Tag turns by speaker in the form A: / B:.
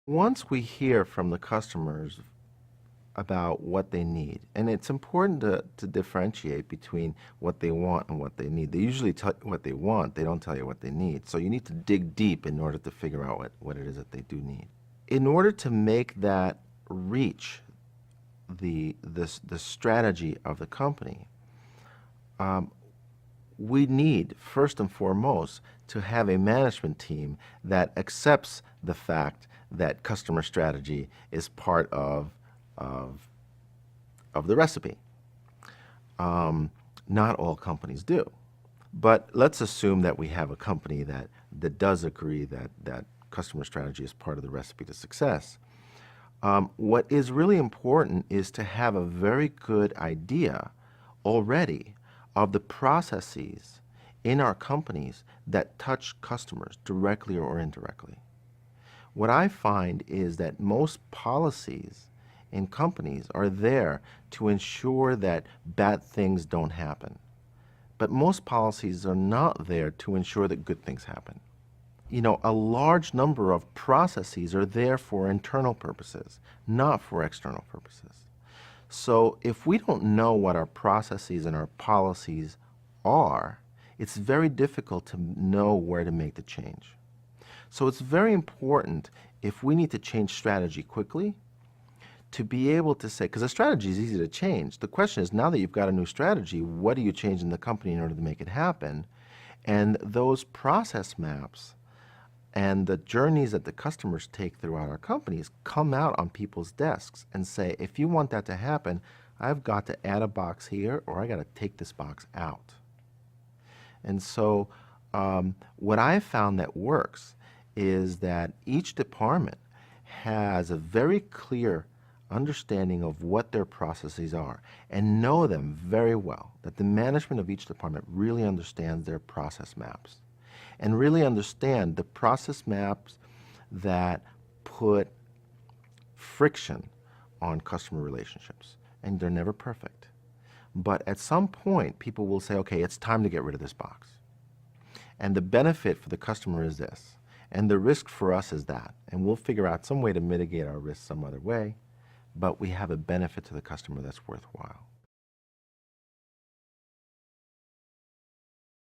A: Once we hear from the customers about what they need, and it's important to differentiate between what they want and what they need. They usually tell you what they want, they don't tell you what they need. So you need to dig deep in order to figure out what it is that they do need. In order to make that reach the strategy of the company, we need, first and foremost, to have a management team that accepts the fact that customer strategy is part of the recipe. Not all companies do. But let's assume that we have a company that does agree that customer strategy is part of the recipe to success. What is really important is to have a very good idea already of the processes in our companies that touch customers directly or indirectly. What I find is that most policies in companies are there to ensure that bad things don't happen. But most policies are not there to ensure that good things happen. You know, a large number of processes are there for internal purposes, not for external purposes. So if we don't know what our processes and our policies are, it's very difficult to know where to make the change. So it's very important, if we need to change strategy quickly, to be able to say, because a strategy is easy to change. The question is, now that you've got a new strategy, what do you change in the company in order to make it happen? And those process maps and the journeys that the customers take throughout our companies come out on people's desks and say, if you want that to happen, I've got to add a box here, or I got to take this box out. And so what I've found that works is that each department has a very clear understanding of what their processes are and know them very well, that the management of each department really understands their process maps and really understand the process maps that put friction on customer relationships. And they're never perfect. But at some point, people will say, okay, it's time to get rid of this box. And the benefit for the customer is this, and the risk for us is that. And we'll figure out some way to mitigate our risk some other way, but we have a benefit to the customer that's worthwhile.